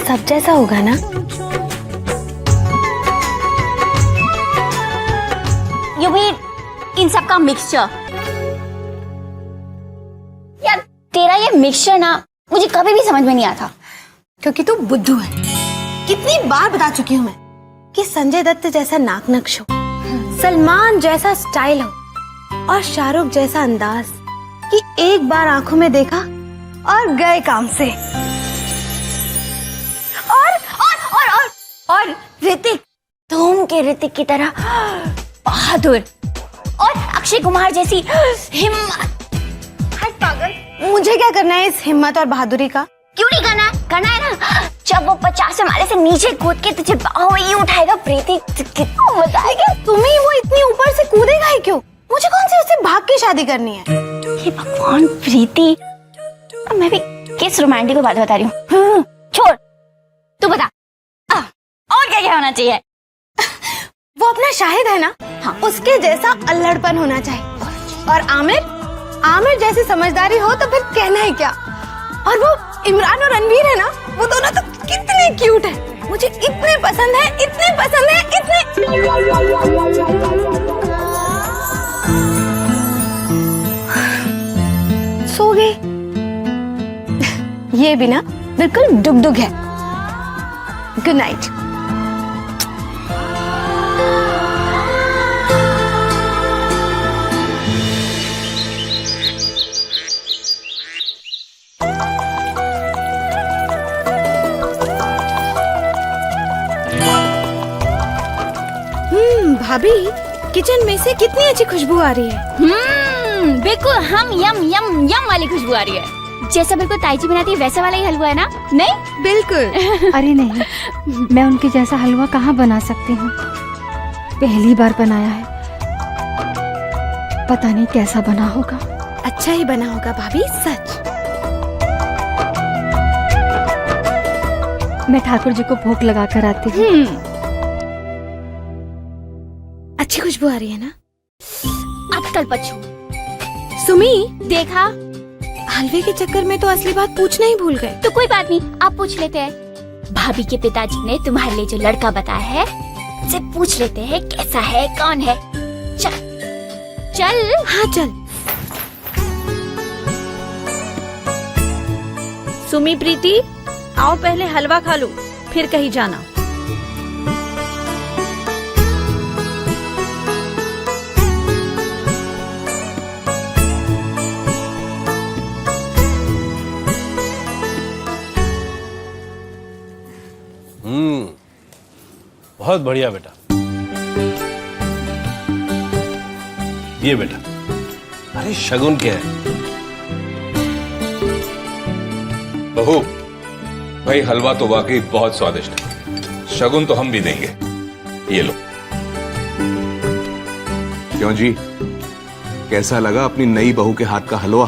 सब जैसा होगा ना? यू मीन इन सब का मिक्सचर? यार तेरा ये मिक्सचर ना मुझे कभी भी समझ में नहीं आता। क्योंकि तू बुद्धू है। कितनी बार बता चुकी हूँ मैं कि संजय दत्त जैसा नाक नक्श हो, सलमान जैसा स्टाइल हो और शाहरुख जैसा अंदाज कि एक बार आंखों में देखा और गए काम से। और ऋतिक, धूम के ऋतिक की तरह बहादुर और अक्षय कुमार जैसी हिम्मत। हाय पागल, मुझे क्या करना है इस हिम्मत और बहादुरी का? क्यों नहीं करना? करना है ना। जब वो 50 माले से नीचे कूद के तुझे बाहों में यूं उठाएगा प्रीति, कितना मजा आएगा। तुम्हें वो इतनी ऊपर से कूदेगा ही क्यों? मुझे कौन सी उससे भाग के शादी करनी है? ये भगवान प्रीति, मैं भी किस रोमांटिक को बात बता रही हूँ। छोड़, तू बता और क्या क्या होना चाहिए? वो अपना शाहिद है ना, हाँ, उसके जैसा अल्लड़पन होना चाहिए। और आमिर जैसी समझदारी हो तो फिर कहना है क्या। और वो इमरान और रणवीर है ना, वो दोनों तो कितने क्यूट है। मुझे इतने पसंद है, इतने पसंद है, इतने। सो गए। ये भी ना बिल्कुल डुगडुग है। Good night. भाभी, किचन में से कितनी अच्छी खुशबू आ रही है। बिल्कुल हम यम यम यम वाली खुशबू आ रही है। जैसा बिल्कुल ताईजी बनाती है वैसा वाला ही हलवा है ना? नहीं बिल्कुल। अरे नहीं, मैं उनके जैसा हलवा कहाँ बना सकती हूँ। पहली बार बनाया है, पता नहीं कैसा बना होगा। अच्छा ही बना होगा भाभी, सच। मैं ठाकुर जी को भोग लगा कर आती हूँ। अच्छी खुशबू आ रही है ना? अक्कल पछू। सुमी, देखा, हलवे के चक्कर में तो असली बात पूछना ही भूल गए। तो कोई बात नहीं, आप पूछ लेते हैं। भाभी के पिताजी ने तुम्हारे लिए जो लड़का बताया है उससे पूछ लेते हैं कैसा है, कौन है। चल चल। हाँ चल। सुमी, प्रीति, आओ पहले हलवा खा लो, फिर कहीं जाना। बहुत बढ़िया बेटा। ये बेटा, अरे शगुन क्या है? बहू, भाई हलवा तो वाकई बहुत स्वादिष्ट है। शगुन तो हम भी देंगे। ये लो। क्यों जी, कैसा लगा अपनी नई बहू के हाथ का हलवा?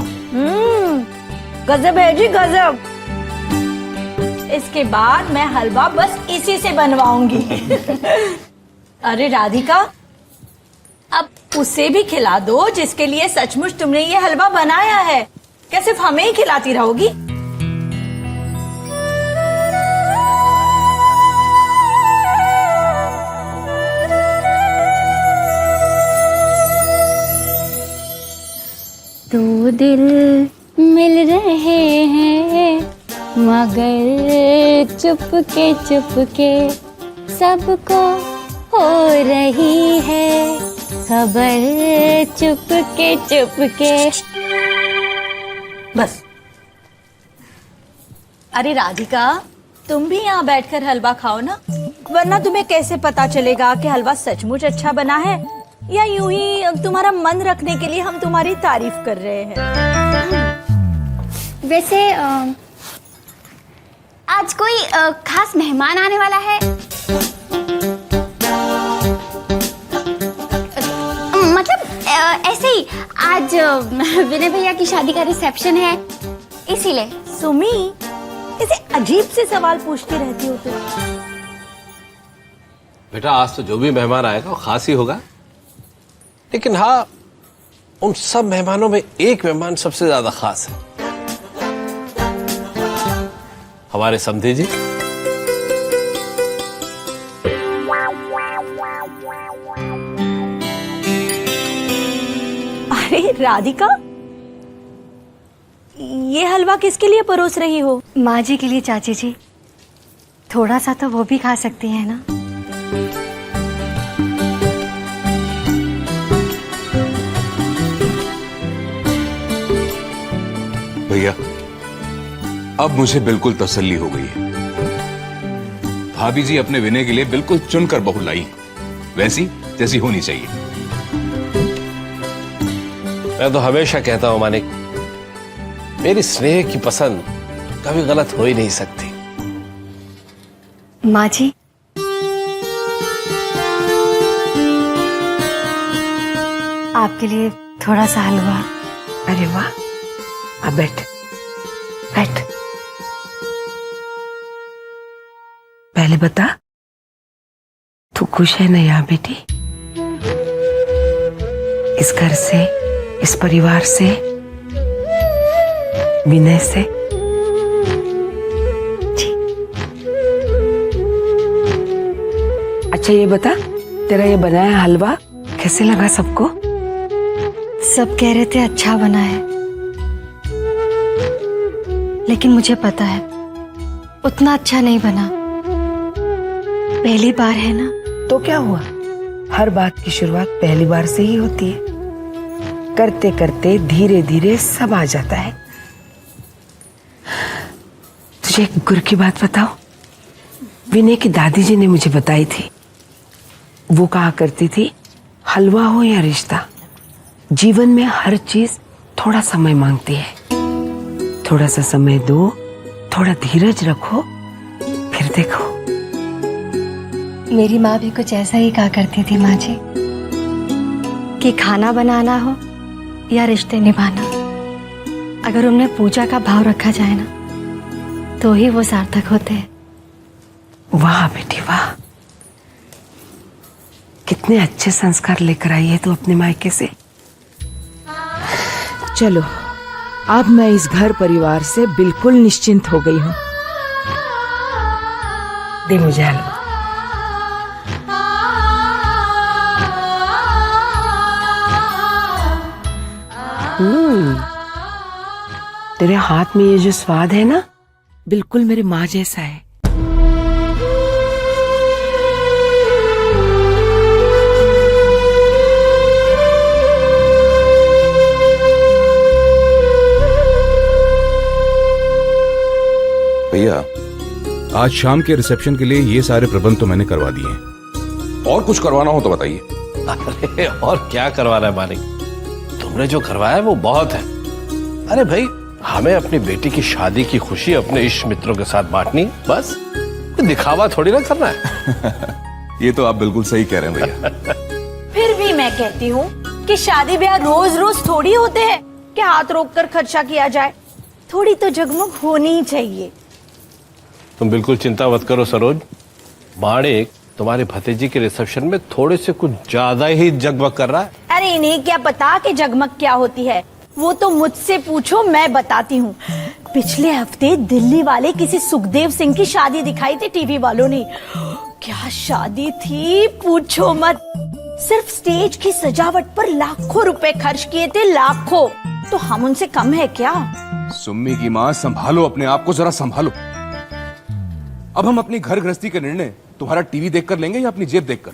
गजब है जी, गजब। इसके बाद मैं हलवा बस इसी से बनवाऊंगी। अरे राधिका, अब उसे भी खिला दो जिसके लिए सचमुच तुमने ये हलवा बनाया है। क्या सिर्फ हमें ही खिलाती रहोगी? दो दिल मिल रहे हैं मगर चुपके सबको हो रही है खबर, चुपके। बस। अरे राधिका, तुम भी यहाँ बैठकर हलवा खाओ ना, वरना तुम्हें कैसे पता चलेगा कि हलवा सचमुच अच्छा बना है या यूं ही तुम्हारा मन रखने के लिए हम तुम्हारी तारीफ कर रहे हैं। वैसे आज कोई खास मेहमान आने वाला है? मतलब ऐसे ही आज विनय भैया की शादी का रिसेप्शन है, इसीलिए। सुमी, ऐसे अजीब से सवाल पूछती रहती हो तुम। बेटा, आज तो जो भी मेहमान आएगा वो खास ही होगा, लेकिन हाँ, उन सब मेहमानों में एक मेहमान सबसे ज्यादा खास है, हमारे समधी जी। अरे राधिका, ये हलवा किसके लिए परोस रही हो? माँ जी के लिए चाची जी, थोड़ा सा तो वो भी खा सकती है ना। भैया, अब मुझे बिल्कुल तसल्ली हो गई है। भाभी जी अपने विनय के लिए बिल्कुल चुनकर बहू लाई, वैसी जैसी होनी चाहिए। मैं तो हमेशा कहता हूं मानिक, मेरी स्नेह की पसंद कभी गलत हो ही नहीं सकती। माँ जी, आपके लिए थोड़ा सा हलवा। अरे वाह, अब बैठ बैठ। पहले बता, तू खुश है ना यहाँ बेटी? इस घर से, इस परिवार से, विनय से? जी। अच्छा ये बता, तेरा ये बनाया हलवा कैसे लगा सबको? सब कह रहे थे अच्छा बना है, लेकिन मुझे पता है उतना अच्छा नहीं बना। पहली बार है ना। तो क्या हुआ, हर बात की शुरुआत पहली बार से ही होती है। करते करते धीरे धीरे सब आ जाता है। तुझे एक गुर की बात बताओ, विनय की दादी जी ने मुझे बताई थी। वो कहा करती थी, हलवा हो या रिश्ता, जीवन में हर चीज थोड़ा समय मांगती है। थोड़ा सा समय दो, थोड़ा धीरज रखो, फिर देखो। मेरी माँ भी कुछ ऐसा ही कहा करती थी माँ जी, कि खाना बनाना हो या रिश्ते निभाना, अगर उनमें पूजा का भाव रखा जाए ना, तो ही वो सार्थक होते हैं। वाह बेटी वाह, कितने अच्छे संस्कार लेकर आई है तू अपने मायके से। चलो, अब मैं इस घर परिवार से बिल्कुल निश्चिंत हो गई हूँ। दे मुझे हलवा। तेरे हाथ में ये जो स्वाद है ना, बिल्कुल मेरी माँ जैसा है। भैया, आज शाम के रिसेप्शन के लिए ये सारे प्रबंध तो मैंने करवा दिए हैं। और कुछ करवाना हो तो बताइए। अरे और क्या करवाना है मानिक, तुमने जो करवाया है वो बहुत है। अरे भाई, हमें अपनी बेटी की शादी की खुशी अपने इष्ट मित्रों के साथ बांटनी, बस। दिखावा थोड़ी ना करना है। ये तो आप बिल्कुल सही कह रहे हैं भैया। फिर भी मैं कहती हूँ कि शादी ब्याह रोज रोज थोड़ी होते हैं कि हाथ रोक कर खर्चा किया जाए। थोड़ी तो जगमग होनी ही चाहिए। तुम बिल्कुल चिंता मत करो सरोज, माणिक तुम्हारे भतीजी के रिसेप्शन में थोड़े से कुछ ज्यादा ही जगमग कर रहा है। अरे इन्हें क्या पता कि जगमग क्या होती है, वो तो मुझसे पूछो, मैं बताती हूँ। पिछले हफ्ते दिल्ली वाले किसी सुखदेव सिंह की शादी दिखाई थी टीवी वालों ने। क्या शादी थी, पूछो मत। सिर्फ स्टेज की सजावट पर लाखों रुपए खर्च किए थे, लाखों। तो हम उनसे कम है क्या? सुम्मी की माँ, संभालो अपने आप को, जरा संभालो। अब हम अपनी घर गृहस्थी का निर्णय तुम्हारा टीवी देखकर लेंगे या अपनी जेब देखकर?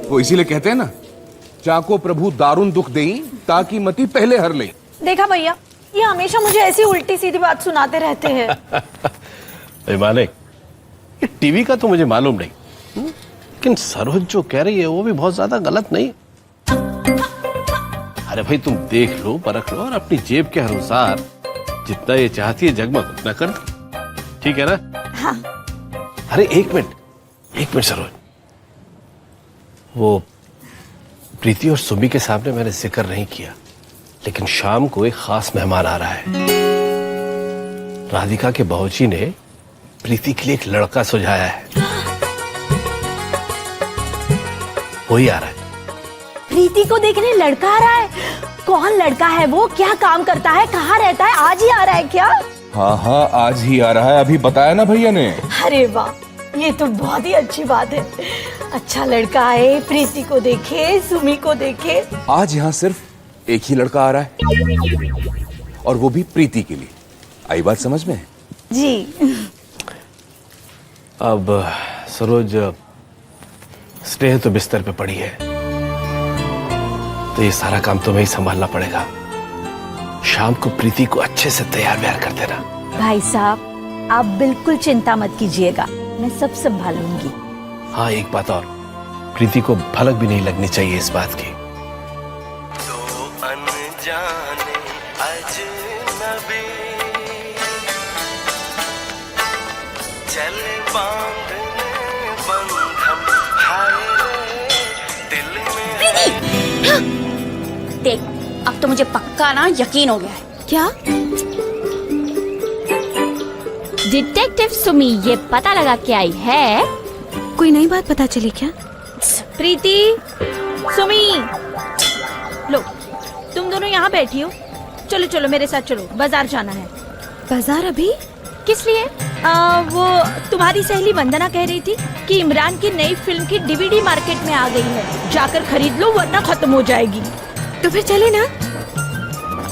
वो इसीलिए कहते हैं ना, चाको प्रभु दारुण दुख देई ताकि मती पहले हर ले। देखा भैया, ये हमेशा मुझे ऐसी उल्टी सीधी बात सुनाते रहते हैं। मानिक, ये टीवी का तो मुझे मालूम नहीं, लेकिन सरोज जो कह रही है वो भी बहुत ज्यादा गलत नहीं। अरे भाई, तुम देख लो, परख लो और अपनी जेब के अनुसार जितना ये चाहती है जगमग उतना कर दो, ठीक है ना? हाँ। अरे एक मिनट सरोज, वो प्रीति और सुमी के सामने मैंने जिक्र नहीं किया, लेकिन शाम को एक खास मेहमान आ रहा है। राधिका के बाबूजी ने प्रीति के लिए एक लड़का सुझाया है, वही आ रहा है। प्रीति को देखने लड़का आ रहा है? कौन लड़का है वो, क्या काम करता है, कहाँ रहता है, आज ही आ रहा है क्या? हाँ हाँ, आज ही आ रहा है, अभी बताया ना भैया ने। अरे वाह, ये तो बहुत ही अच्छी बात है। अच्छा लड़का आए, प्रीति को देखे, सुमी को देखे। आज यहाँ सिर्फ एक ही लड़का आ रहा है, और वो भी प्रीति के लिए। आई बात समझ में? जी। अब सरोज, स्नेह तो बिस्तर पे पड़ी है, तो ये सारा काम तुम्हें ही संभालना पड़ेगा। शाम को प्रीति को अच्छे से तैयार व्यार कर देना। भाई साहब, आप बिल्कुल चिंता मत कीजिएगा, मैं सब संभालूंगी। हाँ, एक बात और, प्रीति को भलक भी नहीं लगनी चाहिए इस बात की। दो अनजाने अजनबी चले बांधने बंधन, हाय रे दिल में। देख, अब तो मुझे पक्का ना यकीन हो गया है। क्या? डिटेक्टिव सुमी ये पता लगा के आई है। कोई नई बात पता चली क्या? प्रीति, सुमी, लो तुम दोनों यहाँ बैठी हो। चलो चलो मेरे साथ चलो, बाजार जाना है। बाजार अभी? किस लिए? वो तुम्हारी सहेली वंदना कह रही थी कि इमरान की नई फिल्म की डीवीडी मार्केट में आ गई है, जाकर खरीद लो वरना खत्म हो जाएगी। तो फिर चले ना।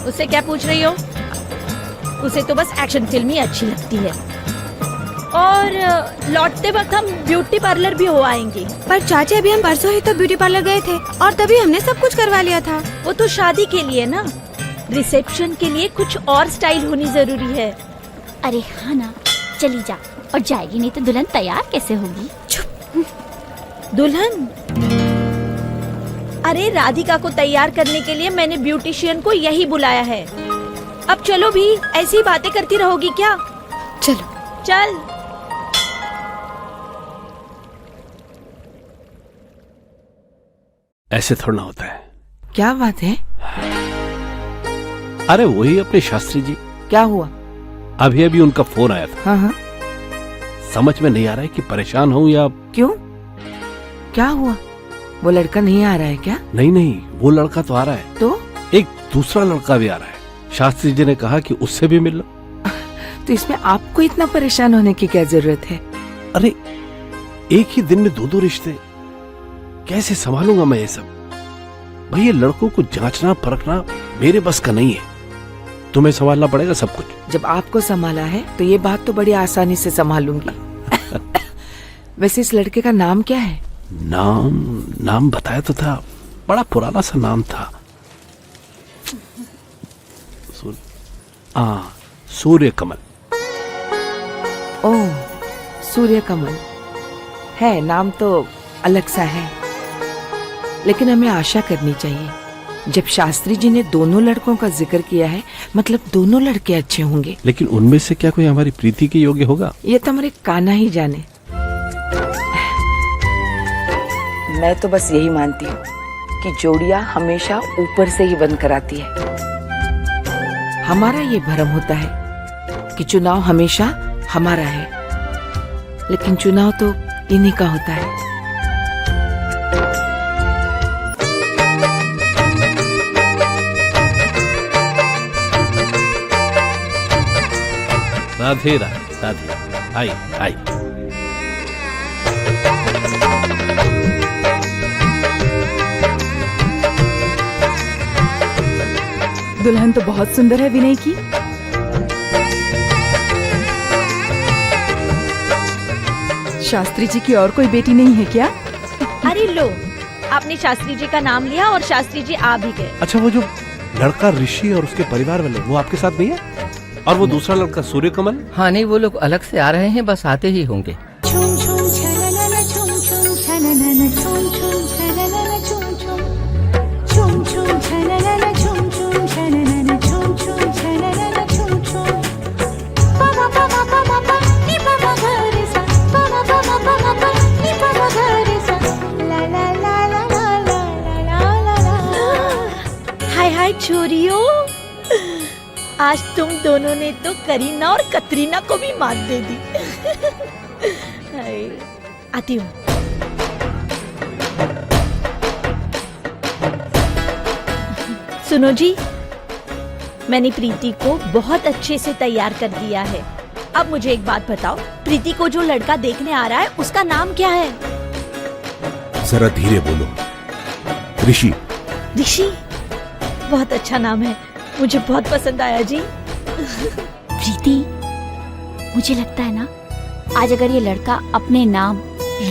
उससे क्या पूछ रही हो? उसे तो बस एक्शन फिल्म ही अच्छी लगती है। और लौटते वक्त हम ब्यूटी पार्लर भी हो आएंगे। पर चाचा, अभी हम परसों ही तो ब्यूटी पार्लर गए थे और तभी हमने सब कुछ करवा लिया था। वो तो शादी के लिए ना, रिसेप्शन के लिए कुछ और स्टाइल होनी जरूरी है। अरे हाँ ना, चली जा। और जाएगी नहीं तो दुल्हन तैयार कैसे होगी? दुल्हन? अरे राधिका को तैयार करने के लिए मैंने ब्यूटिशियन को यही बुलाया है। अब चलो भी, ऐसी बातें करती रहोगी क्या? चलो। चल। ऐसे थोड़ा ना होता है। क्या बात है? अरे वही अपने शास्त्री जी। क्या हुआ? अभी अभी उनका फोन आया था। हाँ हाँ। समझ में नहीं आ रहा है कि परेशान हूँ या। क्यों? क्या हुआ? वो लड़का नहीं आ रहा है क्या? नहीं नहीं, वो लड़का तो आ रहा है, तो एक दूसरा लड़का भी आ रहा है। शास्त्री जी ने कहा कि उससे भी मिल लो। तो इसमें आपको इतना परेशान होने की क्या जरूरत है? अरे एक ही दिन में दो दो रिश्ते, कैसे संभालूंगा मैं ये सब? भाई ये लड़कों को जांचना परखना मेरे बस का नहीं है, तुम्हें संभालना पड़ेगा सब कुछ। जब आपको संभाला है तो ये बात तो बड़ी आसानी से संभालूंगी। वैसे इस लड़के का नाम क्या है? नाम बताया तो था, बड़ा पुराना सा नाम था। सूर्य कमल। ओह, सूर्य कमल है। नाम तो अलग सा है, लेकिन हमें आशा करनी चाहिए। जब शास्त्री जी ने दोनों लड़कों का जिक्र किया है, मतलब दोनों लड़के अच्छे होंगे। लेकिन उनमें से क्या कोई हमारी प्रीति के योग्य होगा? ये तो हमारे कान्हा ही जाने। मैं तो बस यही मानती हूँ कि जोड़ियां हमेशा ऊपर से ही बन कर आती है। हमारा ये भ्रम होता है कि चुनाव हमेशा हमारा है, लेकिन चुनाव तो इन्हीं का होता है। राधे राधे राधे। आई आई। दुल्हन तो बहुत सुंदर है विनय की। शास्त्री जी की और कोई बेटी नहीं है क्या? अरे लो, आपने शास्त्री जी का नाम लिया और शास्त्री जी आ भी गए। अच्छा, वो जो लड़का ऋषि और उसके परिवार वाले, वो आपके साथ नहीं है? और वो दूसरा लड़का सूर्य कमल? हाँ नहीं, वो लोग अलग से आ रहे हैं, बस आते ही होंगे। हाय हाय छोरियों, आज तुम दोनों ने तो करीना और कतरीना को भी मात दे दी। आती हूँ। सुनो जी, मैंने प्रीति को बहुत अच्छे से तैयार कर दिया है। अब मुझे एक बात बताओ, प्रीति को जो लड़का देखने आ रहा है उसका नाम क्या है? जरा धीरे बोलो। ऋषि। ऋषि, बहुत अच्छा नाम है, मुझे बहुत पसंद आया जी। प्रीति, मुझे लगता है ना, आज अगर ये लड़का अपने नाम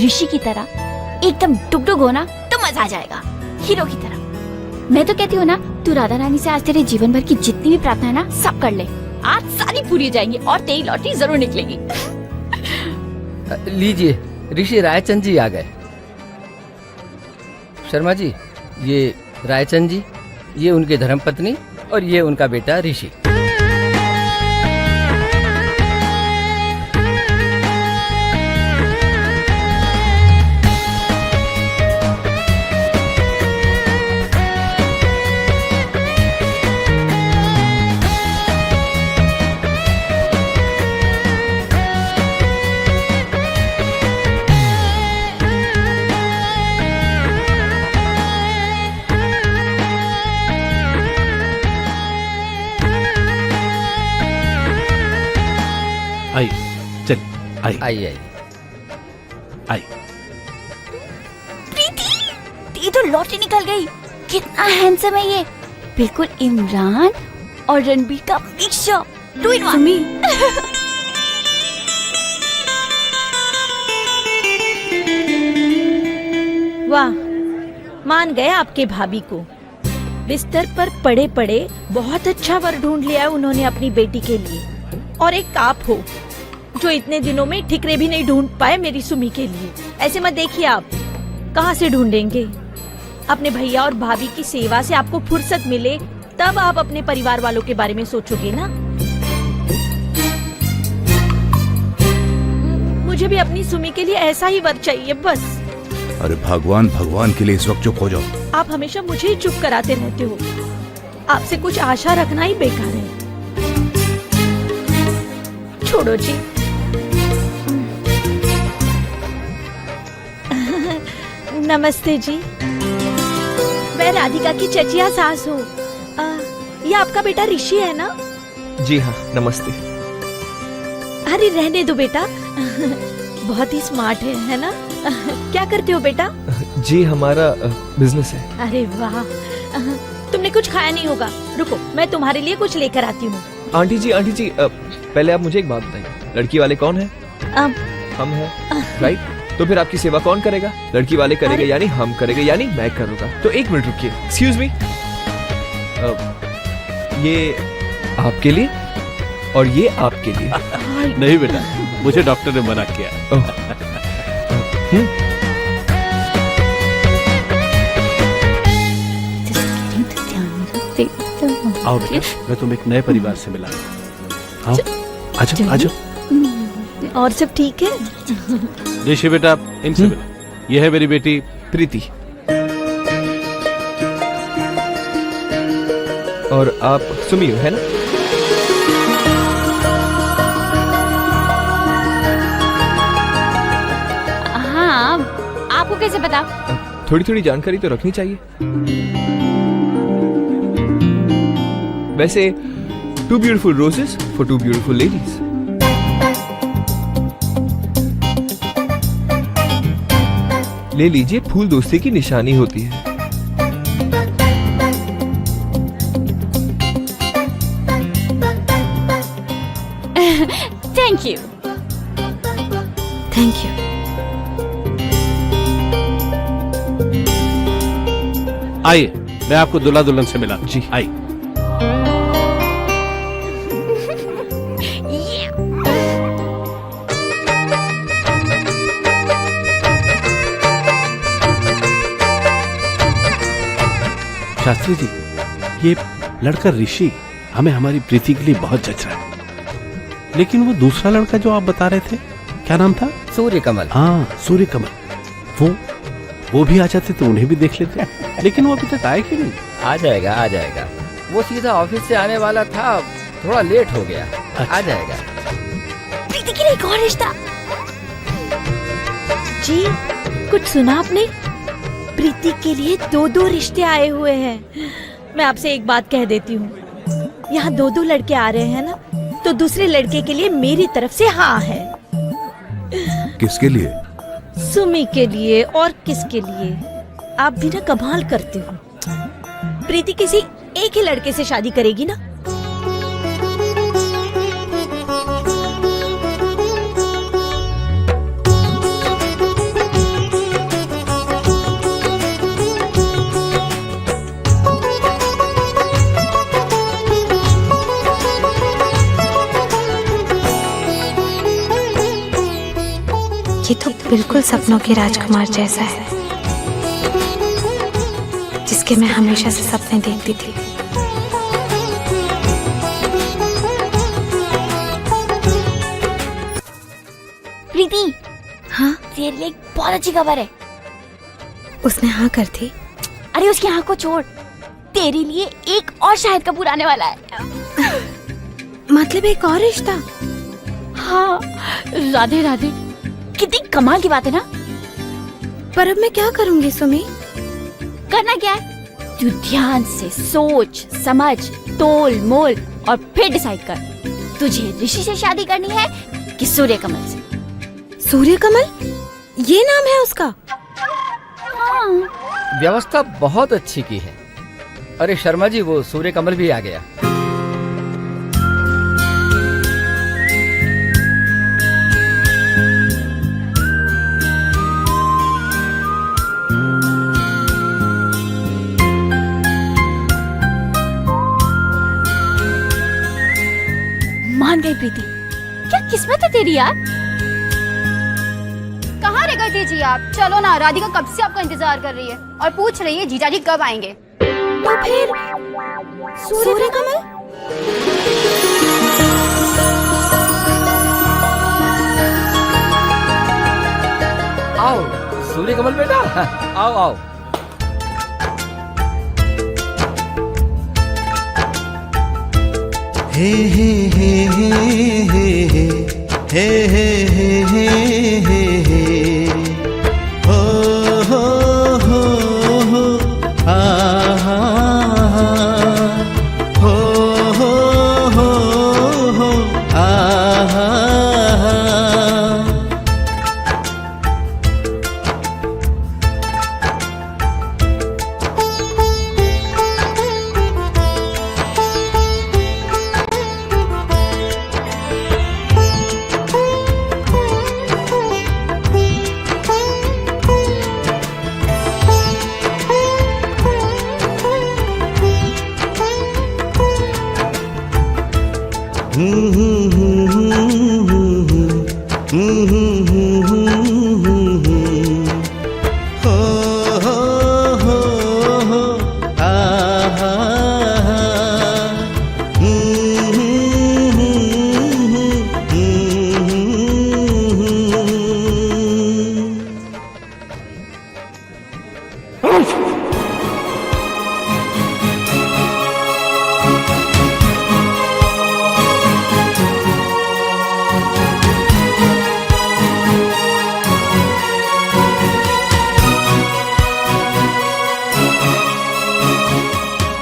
ऋषि की तरह एकदम डुगडुग हो ना तो मजा आ जाएगा, हीरो की तरह। मैं तो कहती हूँ ना, तू राधा रानी से आज तेरे जीवन भर की जितनी भी प्रार्थना है ना सब कर ले, आज सारी पूरी हो जाएंगी और तेरी लॉटरी जरूर निकलेगी। लीजिए, ऋषि रायचंद जी आ गए। शर्मा जी, ये रायचंद जी, ये उनकी धर्मपत्नी और ये उनका बेटा ऋषि। आई, चल आई आइए आइए। आई। प्रीति, ये तो लॉटरी निकल गई। कितना हैंडसम है ये, बिल्कुल इमरान और रणबीर का मिक्सचर। To in one. वाह, मान गए आपके भाभी को। बिस्तर पर पड़े पड़े बहुत अच्छा वर ढूंढ लिया है उन्होंने अपनी बेटी के लिए। और एक आप हो जो इतने दिनों में ठिकरे भी नहीं ढूंढ पाए मेरी सुमी के लिए। ऐसे मत देखिए, आप कहाँ से ढूंढेंगे? अपने भैया और भाभी की सेवा से आपको फुर्सत मिले तब आप अपने परिवार वालों के बारे में सोचोगे ना। मुझे भी अपनी सुमी के लिए ऐसा ही वर चाहिए बस। अरे भगवान भगवान के लिए इस वक्त चुप हो जाओ। आप हमेशा मुझे ही चुप कराते रहते हो। आपसे कुछ आशा रखना ही बेकार है। छोड़ो जी। नमस्ते जी, मैं राधिका की चचिया सास हूँ। ये आपका बेटा ऋषि है ना? जी हाँ, नमस्ते। अरे रहने दो बेटा, बहुत ही स्मार्ट है ना? क्या करते हो बेटा? जी हमारा बिजनेस है। अरे वाह, तुमने कुछ खाया नहीं होगा, रुको मैं तुम्हारे लिए कुछ लेकर आती हूँ। आंटी जी, पहले आप मुझे एक बात बताइए, लड़की वाले कौन है? हम हैं, राइट? तो फिर आपकी सेवा कौन करेगा? लड़की वाले करेंगे यानी हम करेंगे यानी मैं करूँगा। तो एक मिनट रुकिए, एक्सक्यूज मी, ये आपके लिए और ये आपके लिए। नहीं बेटा, मुझे डॉक्टर ने मना किया। आओ बेटा, मैं तुम्हें एक नए परिवार से मिला। आओ, आजो आजो। और सब ठीक है? ऋषि बेटा, इनसे मिलो। ये है मेरी बेटी प्रीति। और आप सुमी हो, है ना? हाँ, आपको कैसे पता? थोड़ी थोड़ी जानकारी तो रखनी चाहिए। वैसे two beautiful roses for two beautiful ladies. ले लीजिए, फूल दोस्ती की निशानी होती है। Thank you. Thank you. आइए, मैं आपको दूल्हा दुल्हन से मिला। जी आइए। शास्त्री जी, ये लड़का ऋषि हमें हमारी प्रीति के लिए बहुत जच रहा है, लेकिन वो दूसरा लड़का जो आप बता रहे थे, क्या नाम था? सूर्य कमल। हाँ, सूर्य कमल। वो भी आ जाते तो उन्हें भी देख लेते, लेकिन वो अभी तक आए क्यों नहीं? आ जाएगा आ जाएगा, वो सीधा ऑफिस से आने वाला था, थोड़ा लेट हो गया। आ जाएगा। प्रीति के लिए एक और रिश्ता। जी, कुछ सुना आपने? प्रीति के लिए 2-2 रिश्ते आए हुए हैं। मैं आपसे एक बात कह देती हूँ, यहाँ 2-2 लड़के आ रहे हैं ना, तो दूसरे लड़के के लिए मेरी तरफ से हाँ है। किसके लिए? सुमी के लिए और किसके लिए? आप भी ना कमाल करते हो। प्रीति किसी एक ही लड़के से शादी करेगी ना? ये तो बिल्कुल सपनों के राजकुमार जैसा है, जिसके मैं हमेशा से सपने देखती थी। प्रीति, हाँ, तेरे लिए एक बहुत अच्छी खबर है। उसने हाँ कर दी? अरे उसकी हाँ को छोड़, तेरे लिए एक और शाहिद कपूर आने वाला है। मतलब एक और रिश्ता? हाँ, राधे राधे, कितनी कमाल की बात है ना। पर अब मैं क्या करूंगी सुमी? करना क्या है, तू ध्यान से सोच समझ, तोल मोल और फिर डिसाइड कर, तुझे ऋषि से शादी करनी है कि सूर्य कमल से। सूर्य कमल? ये नाम है उसका? हाँ। व्यवस्था बहुत अच्छी की है। अरे शर्मा जी, वो सूर्य कमल भी आ गया। मान गई प्रीति, क्या किस्मत है तेरी यार। कहाँ रह गए थे जी आप? चलो ना, राधिका कब से आपका इंतजार कर रही है और पूछ रही है जीजा जी कब आएंगे। तो फिर सूर्य कमल? आओ सूर्य कमल बेटा, आओ आओ। हे हे हे हे हे हे हे हे हे हे हे हो हो हो हो आ हा हो हो हो हो आ हा। Hmm